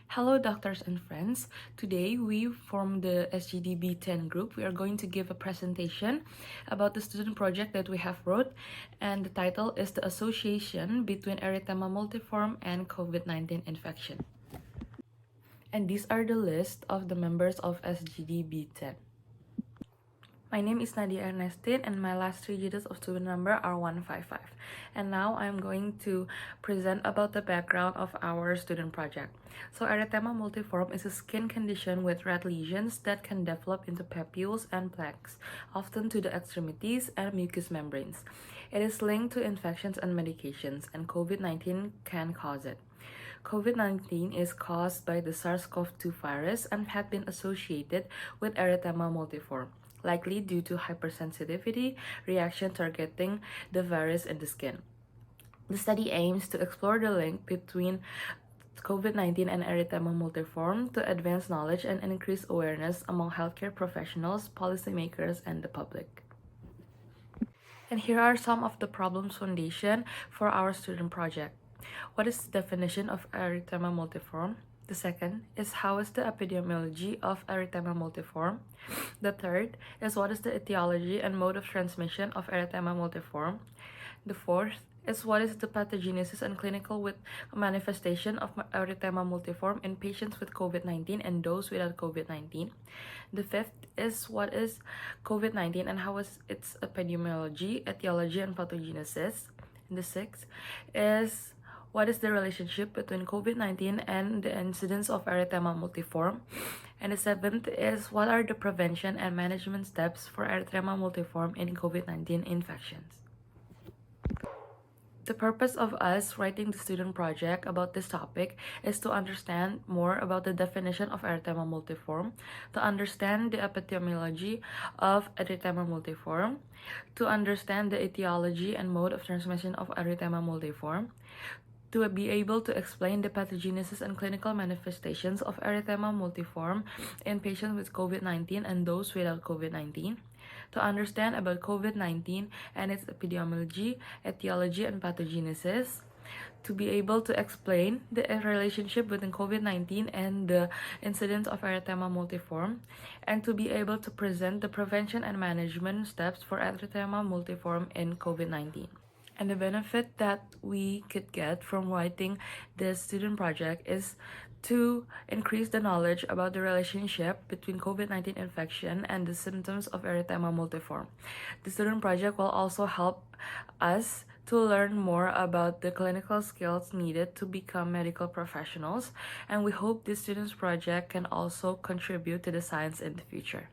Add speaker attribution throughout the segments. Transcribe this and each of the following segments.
Speaker 1: Hello, doctors and friends. Today, we from the SGD B10 group, we are going to give a presentation about the student project that we have wrote, and the title is The Association Between Erythema Multiforme and COVID-19 Infection. And these are the list of the members of SGD B10. My name is Nadya Ernestine, and my last three digits of student number are 155. And now I'm going to present about the background of our student project. So erythema multiforme is a skin condition with red lesions that can develop into papules and plaques, often to the extremities and mucous membranes. It is linked to infections and medications, and COVID-19 can cause it. COVID-19 is caused by the SARS-CoV-2 virus and had been associated with erythema multiforme, likely due to hypersensitivity reaction targeting the virus in the skin. The study aims to explore the link between COVID-19 and erythema multiforme to advance knowledge and increase awareness among healthcare professionals, policymakers, and the public. And here are some of the problems foundation for our student project. What is the definition of erythema multiforme? The second is how is the epidemiology of erythema multiforme? The third is what is the etiology and mode of transmission of erythema multiforme? The fourth is what is the pathogenesis and clinical manifestation of erythema multiforme in patients with COVID-19 and those without COVID-19. The fifth is what is COVID-19 and how is its epidemiology, etiology, and pathogenesis. And the sixth is what is the relationship between COVID-19 and the incidence of erythema multiforme? And the seventh is what are the prevention and management steps for erythema multiforme in COVID-19 infections? The purpose of us writing the student project about this topic is to understand more about the definition of erythema multiforme, to understand the epidemiology of erythema multiforme, to understand the etiology and mode of transmission of erythema multiforme, to be able to explain the pathogenesis and clinical manifestations of erythema multiforme in patients with COVID-19 and those without COVID-19, to understand about COVID-19 and its epidemiology, etiology, and pathogenesis, to be able to explain the relationship between COVID-19 and the incidence of erythema multiforme, and to be able to present the prevention and management steps for erythema multiforme in COVID-19. And the benefit that we could get from writing this student project is to increase the knowledge about the relationship between COVID-19 infection and the symptoms of erythema multiforme. The student project will also help us to learn more about the clinical skills needed to become medical professionals, and we hope this student's project can also contribute to the science in the future.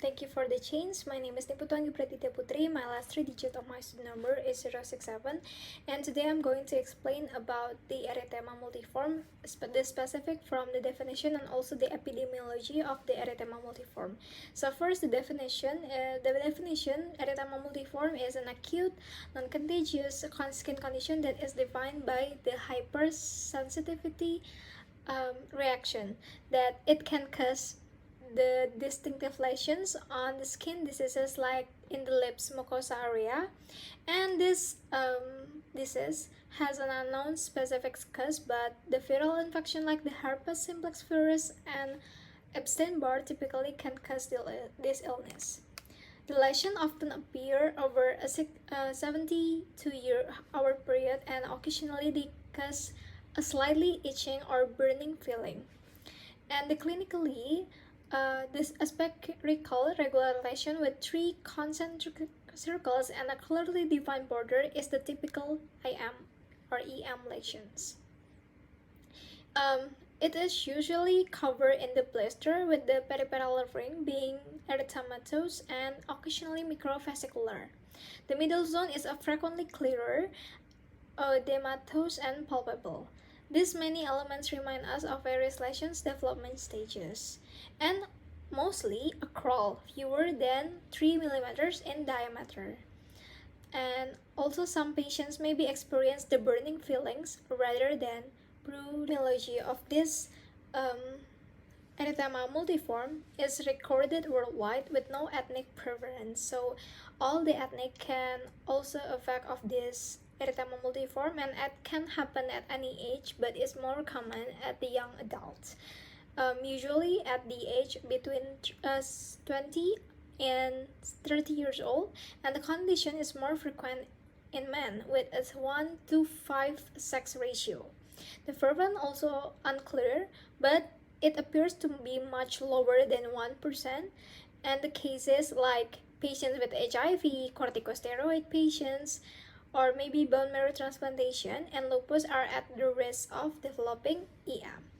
Speaker 2: Thank you for the change. My name is Praditia Putri. My last three digits of my student number is 067. And today I'm going to explain about the erythema multiforme, the specific from the definition and also the epidemiology of the erythema multiforme. So first, the definition. Erythema multiforme is an acute, non-contagious skin condition that is defined by the hypersensitivity reaction that it can cause the distinctive lesions on the skin diseases like in the lips mucosa area, and this disease has an unknown specific cause, but the viral infection like the herpes simplex virus and Epstein-Barr typically can cause this illness. The lesion often appear over a 72-hour period, and occasionally they cause a slightly itching or burning feeling. And clinically, this aspect recall regular lesion with three concentric circles and a clearly defined border is the typical IM or EM lesions. It is usually covered in the blister with the peripheral ring being erythematous and occasionally microvesicular. The middle zone is frequently clearer, edematous, and palpable. These many elements remind us of various lesions development stages, and mostly a crawl, fewer than 3 millimeters in diameter. And also some patients maybe experience the burning feelings rather than prunology of this Erythema multiforme is recorded worldwide with no ethnic preference. So all the ethnic can also affect of this erythema multiforme, and it can happen at any age, but is more common at the young adults. Usually at the age between 20 and 30 years old, and the condition is more frequent in men with a 1 to 5 sex ratio. The fervent also unclear, but it appears to be much lower than 1%, and the cases like patients with HIV, corticosteroid patients, or maybe bone marrow transplantation and lupus are at the risk of developing EM.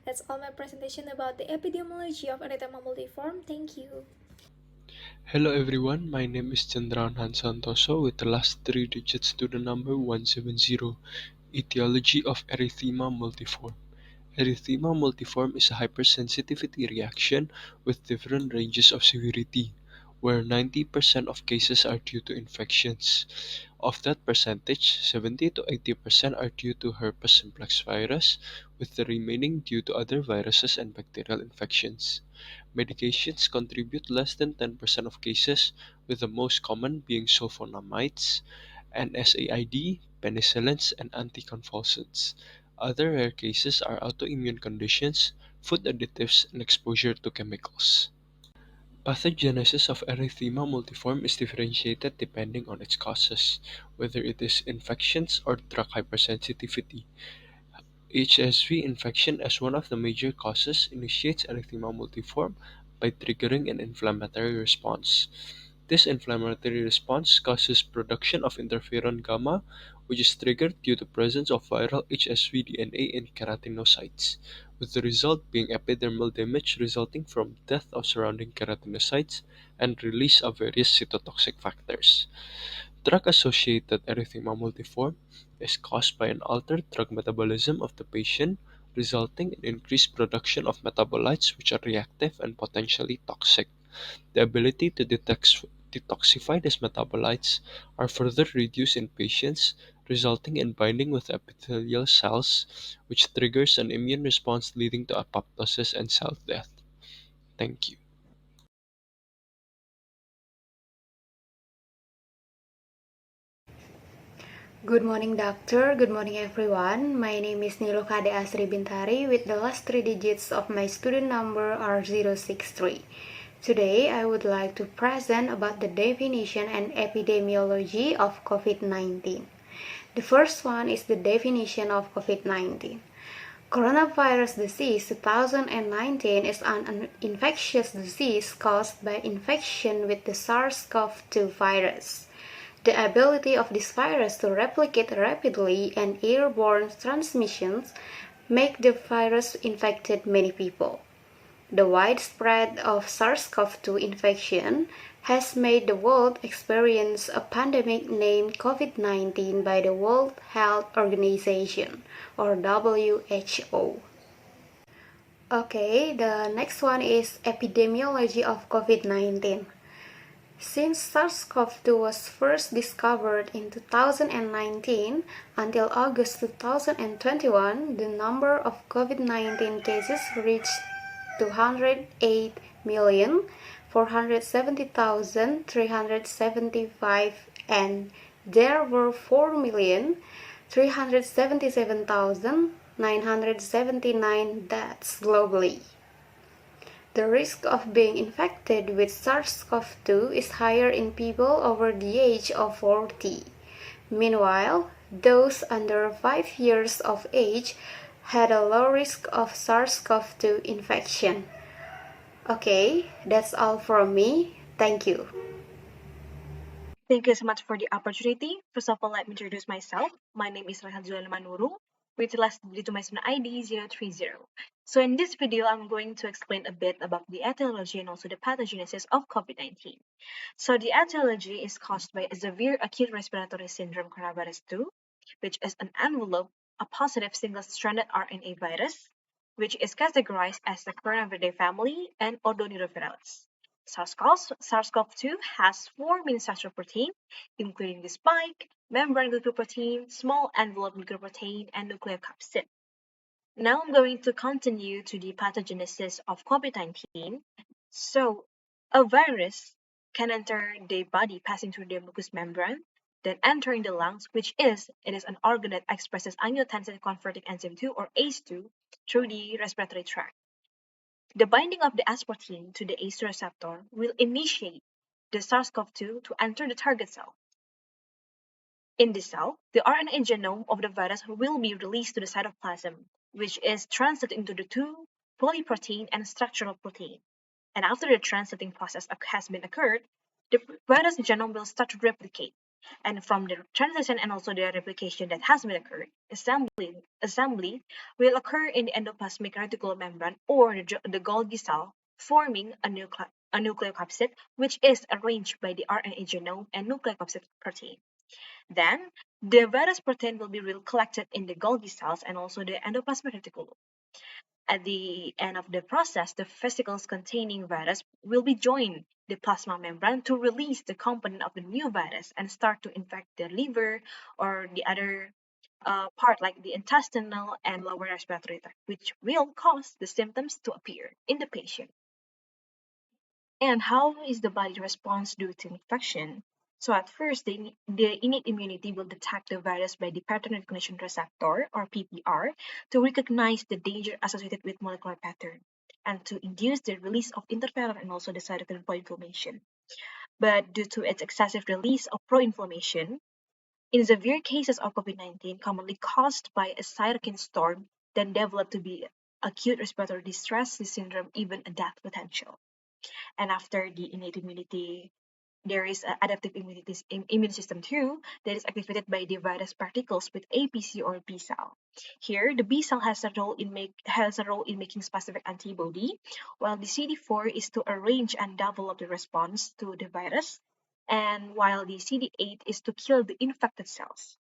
Speaker 2: That's all my presentation about the epidemiology of erythema multiforme. Thank you.
Speaker 3: Hello everyone, my name is Cendrawan Han Santoso with the last three digits to the number 170. Etiology of erythema multiforme. Erythema multiforme is a hypersensitivity reaction with different ranges of severity, where 90% of cases are due to infections. Of that percentage, 70 to 80% are due to herpes simplex virus, with the remaining due to other viruses and bacterial infections. Medications contribute less than 10% of cases, with the most common being sulfonamides, NSAID, penicillins, and anticonvulsants. Other rare cases are autoimmune conditions, food additives, and exposure to chemicals. Pathogenesis of erythema multiforme is differentiated depending on its causes, whether it is infections or drug hypersensitivity. HSV infection as one of the major causes initiates erythema multiforme by triggering an inflammatory response. This inflammatory response causes production of interferon gamma, which is triggered due to presence of viral HSV DNA in keratinocytes, with the result being epidermal damage resulting from death of surrounding keratinocytes and release of various cytotoxic factors. Drug-associated erythema multiforme is caused by an altered drug metabolism of the patient, resulting in increased production of metabolites which are reactive and potentially toxic. The ability to detoxify these metabolites are further reduced in patients, resulting in binding with epithelial cells, which triggers an immune response leading to apoptosis and cell death. Thank you.
Speaker 4: Good morning, doctor. Good morning, everyone. My name is Kadek Asri Bintari with the last three digits of my student number are 063. Today, I would like to present about the definition and epidemiology of COVID-19. The first one is the definition of COVID-19. Coronavirus disease 2019 is an infectious disease caused by infection with the SARS-CoV-2 virus. The ability of this virus to replicate rapidly and airborne transmissions make the virus infected many people. The widespread of SARS-CoV-2 infection has made the world experience a pandemic named COVID-19 by the World Health Organization or WHO. Okay, the next one is epidemiology of COVID-19. Since SARS-CoV-2 was first discovered in 2019, until August 2021, the number of COVID-19 cases reached 208,470,375 and there were 4,377,979 deaths globally. The risk of being infected with SARS-CoV-2 is higher in people over the age of 40. Meanwhile, those under 5 years of age had a low risk of SARS-CoV-2 infection. Okay, that's all from me. Thank you.
Speaker 5: Thank you so much for the opportunity. First of all, let me introduce myself. My name is Rahel Manurung, with the last digit to my student ID 030. So in this video, I'm going to explain a bit about the etiology and also the pathogenesis of COVID-19. So the etiology is caused by a severe acute respiratory syndrome coronavirus 2, which is an envelope, a positive single-stranded RNA virus, which is categorized as the coronavirus family and odoneurovirales. SARS-CoV-2 has four main structural proteins, including the spike, membrane glycoprotein, small envelope glycoprotein, and nucleocapsid. Now I'm going to continue to the pathogenesis of COVID-19. So, a virus can enter the body passing through the mucous membrane, then entering the lungs, it is an organ that expresses angiotensin converting enzyme 2 or ACE2 through the respiratory tract. The binding of the aspartame to the ACE2 receptor will initiate the SARS-CoV-2 to enter the target cell. In this cell, the RNA genome of the virus will be released to the cytoplasm, which is translated into the two polyprotein and structural protein. And after the translating process has been occurred, the virus genome will start to replicate. And from the translation and also the replication that has been occurred, assembly will occur in the endoplasmic reticulum membrane or the Golgi cell, forming a nucleocapsid, which is arranged by the RNA genome and nucleocapsid protein. Then, the virus protein will be collected in the Golgi cells and also the endoplasmic reticulum. At the end of the process, the vesicles containing virus will be joined the plasma membrane to release the component of the new virus and start to infect the liver or the other part like the intestinal and lower respiratory tract, which will cause the symptoms to appear in the patient. And how is the body response due to infection? So at first, the innate immunity will detect the virus by the pattern recognition receptor, or PPR, to recognize the danger associated with molecular pattern and to induce the release of interferon and also the cytokine pro-inflammation. But due to its excessive release of pro-inflammation, in severe cases of COVID-19 commonly caused by a cytokine storm, then develop to be acute respiratory distress syndrome, even a death potential. And after the innate immunity, there is an adaptive immune system too that is activated by the virus particles with APC or B cell. Here, the B cell has a role in making specific antibody, while the CD4 is to arrange and develop the response to the virus, and while the CD8 is to kill the infected cells.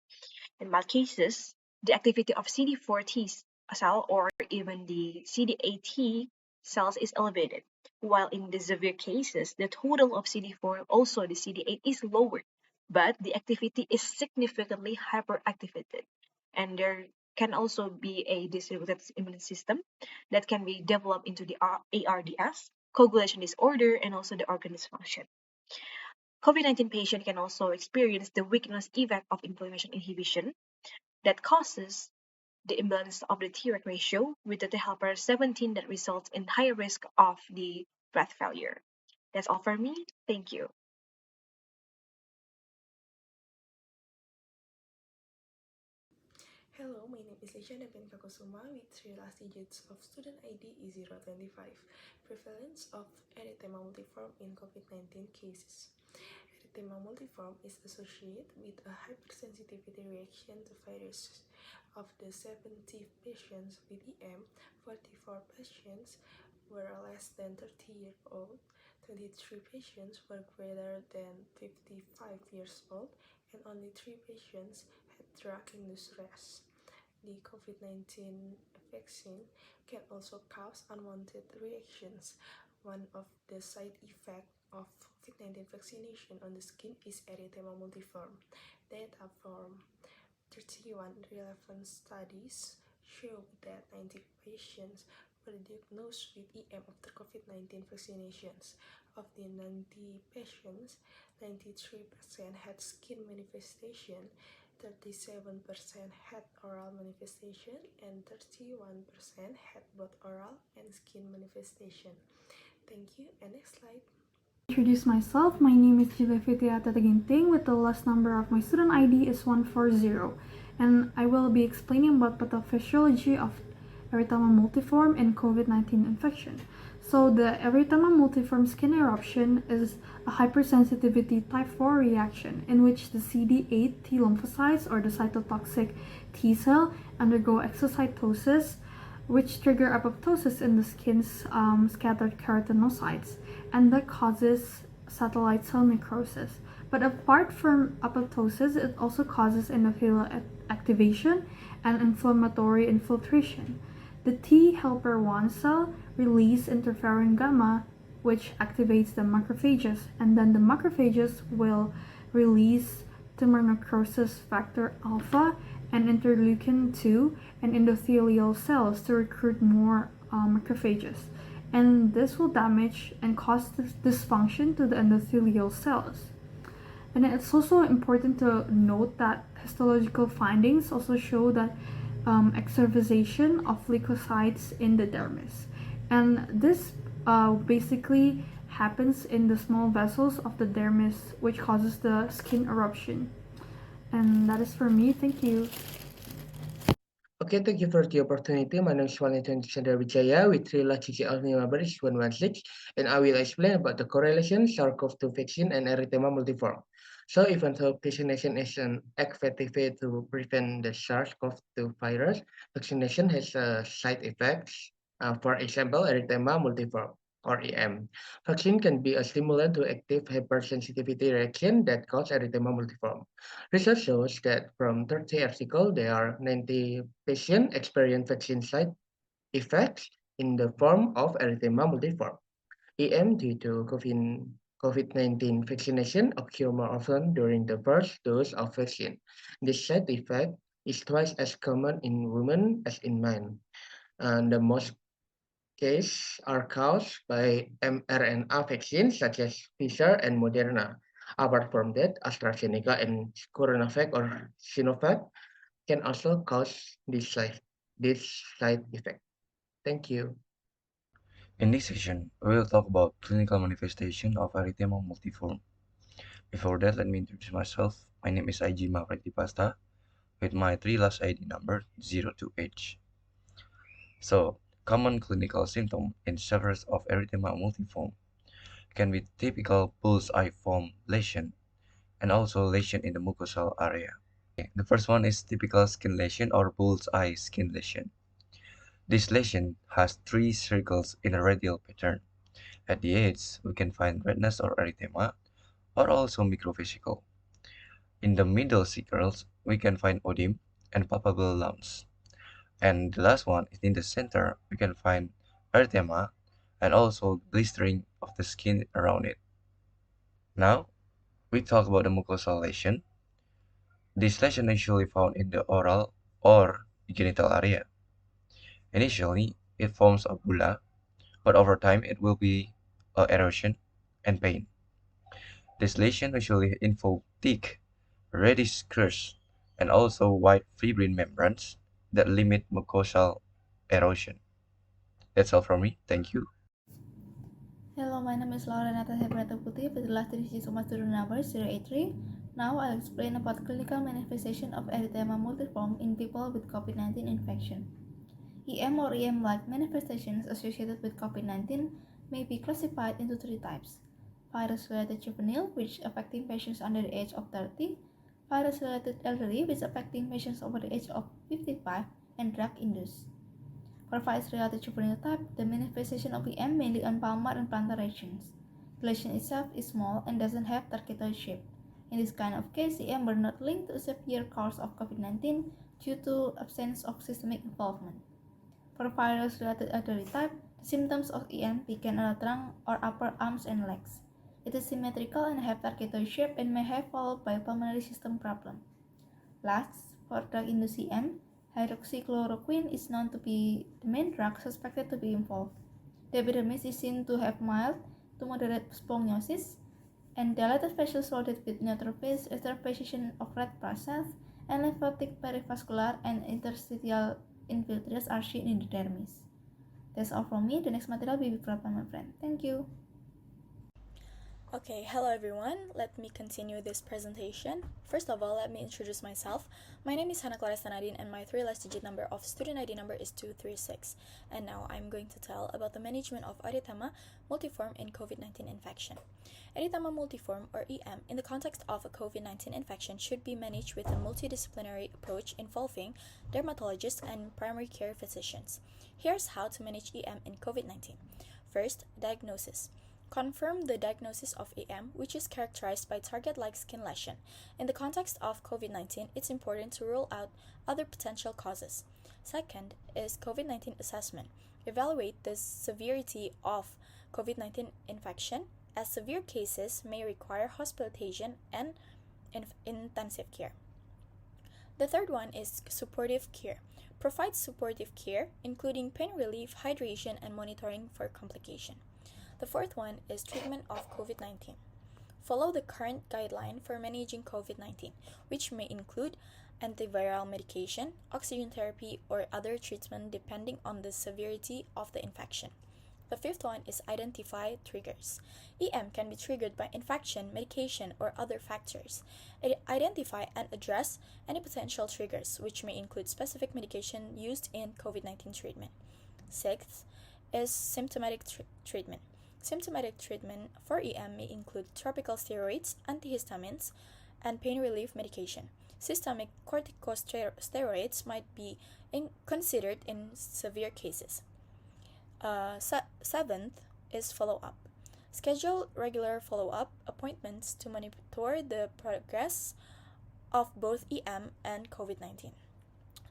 Speaker 5: In mild cases, the activity of CD4 T cell or even the CD8 T cells is elevated, while in the severe cases, the total of CD4, also the CD8, is lowered, but the activity is significantly hyperactivated. And there can also be a distributed immune system that can be developed into the ARDS, coagulation disorder, and also the organ dysfunction. COVID-19 patient can also experience the weakness effect of inflammation inhibition that causes the imbalance of the Treg ratio with the T helper 17 that results in higher risk of the breath failure. That's all for me. Thank you.
Speaker 1: Hello, my name is Lyshanda Kusuma with 3 last digits of student ID E025. Prevalence of erythema multiforme in COVID-19 cases. Erythema multiforme is associated with a hypersensitivity reaction to viruses. Of the 70 patients with EM, 44 patients were less than 30 years old, 23 patients were greater than 55 years old, and only 3 patients had drug-induced RAS. The COVID-19 vaccine can also cause unwanted reactions. One of the side effects of COVID-19 vaccination on the skin is erythema multiforme. Data from 31 relevant studies show that 90 patients were diagnosed with EM after COVID-19 vaccinations. Of the 90 patients, 93% had skin manifestation, 37% had oral manifestation, and 31% had both oral and skin manifestation. Thank you, and next slide.
Speaker 6: Introduce myself. My name is Jile Fitria Ginting with the last number of my student ID is 140, and I will be explaining about pathophysiology of erythema multiforme and COVID-19 infection. So the erythema multiforme skin eruption is a hypersensitivity type 4 reaction in which the CD8 T lymphocytes or the cytotoxic T cell undergo exocytosis, which trigger apoptosis in the skin's scattered keratinocytes, and that causes satellite cell necrosis. But apart from apoptosis, it also causes endothelial activation and inflammatory infiltration. The T helper 1 cell release interferon gamma, which activates the macrophages, and then the macrophages will release tumor necrosis factor alpha, and interleukin-2 and endothelial cells to recruit more macrophages. And this will damage and cause dysfunction to the endothelial cells. And it's also important to note that histological findings also show that extravasation of leukocytes in the dermis. And this basically happens in the small vessels of the dermis, which causes the skin eruption. And that is for me. Thank you.
Speaker 7: Okay, thank you for the opportunity. My name is Valentino Wijaya with 3 last digit of number is 116, and I will explain about the correlation SARS-CoV-2 vaccine and erythema multiforme. So, even though vaccination is an effective way to prevent the SARS-CoV-2 virus, vaccination has side effects. For example, erythema multiforme or EM. Vaccine can be a stimulant to active hypersensitivity reaction that cause erythema multiforme. Research shows that from 30 articles, there are 90 patients experience vaccine side effects in the form of erythema multiforme. EM due to COVID-19 vaccination occur more often during the first dose of vaccine. This side effect is twice as common in women as in men, and the most cases are caused by mRNA vaccines such as Pfizer and Moderna. Apart from that, AstraZeneca and CoronaVac or Sinovac can also cause this side effect. Thank you.
Speaker 8: In this session, we will talk about clinical manifestation of erythema multiforme. Before that, let me introduce myself. My name is G Mahapraja Divasta with my 3 last ID number 02H. So, common clinical symptom in sufferers of erythema multiforme can be typical bullseye form lesion and also lesion in the mucosal area. The first one is typical skin lesion or bullseye skin lesion. This lesion has 3 circles in a radial pattern. At the edge, we can find redness or erythema, or also microvesicle. In the middle circles, we can find oedeme and palpable lumps. And the last one is in the center, we can find erythema and also blistering of the skin around it. Now, we talk about the mucosal lesion. This lesion is usually found in the oral or genital area. Initially, it forms a bulla, but over time it will be erosion and pain. This lesion usually involve thick, reddish scars and also white fibrin membranes that limit mucosal erosion. That's all from me. Thank you.
Speaker 9: Hello, my name is Laura Natasha Putri with the last digits of my student number 083. Now I'll explain about clinical manifestation of erythema multiforme in people with COVID-19 infection. EM or EM-like manifestations associated with COVID-19 may be classified into 3 types: virus-related juvenile, which affecting patients under the age of 30, virus-related elderly, which affecting patients over the age of 55, and drug-induced. For virus-related juvenile type, the manifestation of EM mainly on palmar and plantar regions. The lesion itself is small and doesn't have targetoid shape. In this kind of case, EM were not linked to a severe course of COVID-19 due to absence of systemic involvement. For virus-related elderly type, the symptoms of EM begin on the trunk or upper arms and legs. It is symmetrical and have targetoid shape and may have followed by pulmonary system problem. Last, for drug-induced EM, hydroxychloroquine is known to be the main drug suspected to be involved. The epidermis is seen to have mild to moderate sponiosis, and dilated vessels loaded with neutrophils, extravasation of red blood cells, and lymphatic perivascular and interstitial infiltrates are seen in the dermis. That's all from me. The next material will be brought by my friend. Thank you.
Speaker 10: Okay, hello everyone. Let me continue this presentation. First of all, let me introduce myself. My name is Hannah Clara Sanadin and my 3 last digit number of student ID number is 236. And now I'm going to tell about the management of erythema multiforme in COVID-19 infection. Erythema multiforme or EM in the context of a COVID-19 infection should be managed with a multidisciplinary approach involving dermatologists and primary care physicians. Here's how to manage EM in COVID-19. First, diagnosis. Confirm the diagnosis of EM, which is characterized by target-like skin lesion. In the context of COVID-19, it's important to rule out other potential causes. Second is COVID-19 assessment. Evaluate the severity of COVID-19 infection, as severe cases may require hospitalization and intensive care. The third one is supportive care. Provides supportive care, including pain relief, hydration, and monitoring for complication. The fourth one is treatment of COVID-19. Follow the current guideline for managing COVID-19, which may include antiviral medication, oxygen therapy, or other treatment depending on the severity of the infection. The fifth one is identify triggers. EM can be triggered by infection, medication, or other factors. Identify and address any potential triggers, which may include specific medication used in COVID-19 treatment. Sixth is symptomatic treatment. Symptomatic treatment for EM may include topical steroids, antihistamines, and pain relief medication. Systemic corticosteroids might be considered in severe cases. Seventh is follow-up. Schedule regular follow-up appointments to monitor the progress of both EM and COVID-19.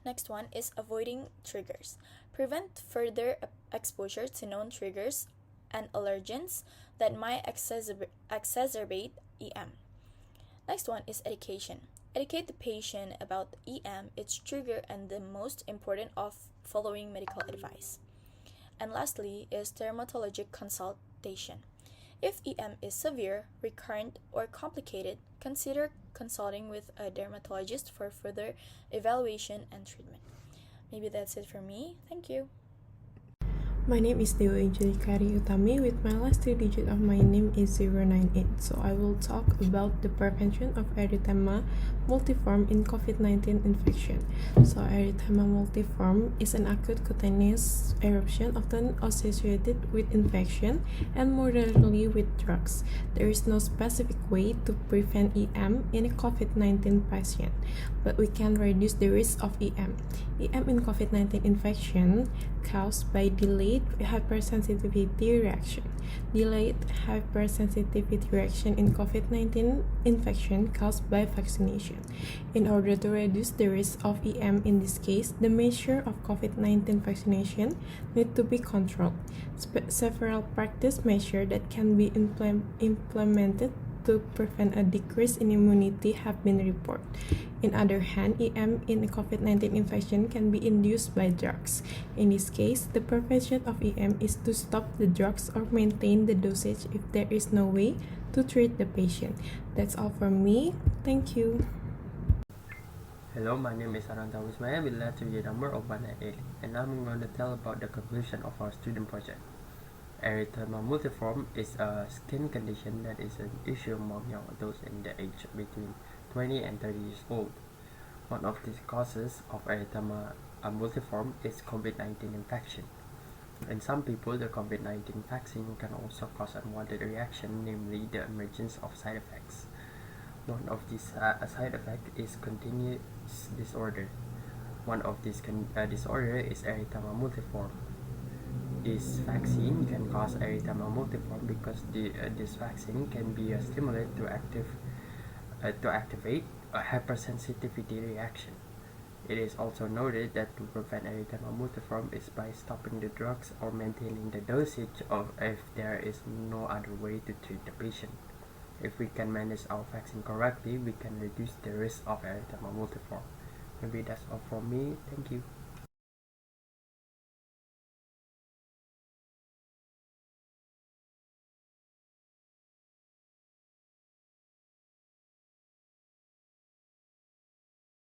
Speaker 10: Next one is avoiding triggers. Prevent further exposure to known triggers and allergens that might exacerbate EM. Next one is education. Educate the patient about EM, its trigger, and the most important of following medical advice. And lastly is dermatologic consultation. If EM is severe, recurrent, or complicated, consider consulting with a dermatologist for further evaluation and treatment. Maybe that's it for me. Thank you.
Speaker 11: My name is Dewa Angelica Utami. With my last 3 digits of my name is 098. So I will talk about the prevention of erythema multiforme in COVID-19 infection. So erythema multiforme is an acute cutaneous eruption often associated with infection and more rarely with drugs. There is no specific way to prevent EM in a COVID-19 patient, but we can reduce the risk of EM. EM in COVID-19 infection caused by delayed hypersensitivity reaction. Delayed hypersensitivity reaction in COVID-19 infection caused by vaccination. In order to reduce the risk of EM in this case, the measure of COVID-19 vaccination need to be controlled. Several practice measures that can be implemented to prevent a decrease in immunity have been reported. On the other hand, EM in a COVID-19 infection can be induced by drugs. In this case, the prevention of EM is to stop the drugs or maintain the dosage if there is no way to treat the patient. That's all from me. Thank you.
Speaker 12: Hello, my name is Aranta Wismaya with last digit number of 198, and I'm going to tell about the conclusion of our student project. Erythema multiforme is a skin condition that is an issue among young adults in the age between 20 and 30 years old. One of the causes of erythema multiforme is COVID-19 infection. In some people, the COVID-19 vaccine can also cause unwanted reaction, namely the emergence of side effects. One of these side effects is continuous disorder. One of these disorder is erythema multiforme. This vaccine can cause erythema multiforme because this vaccine can be a stimulant to activate a hypersensitivity reaction. It is also noted that to prevent erythema multiforme is by stopping the drugs or maintaining the dosage if there is no other way to treat the patient. If we can manage our vaccine correctly, we can reduce the risk of erythema multiforme. Maybe that's all from me. Thank you.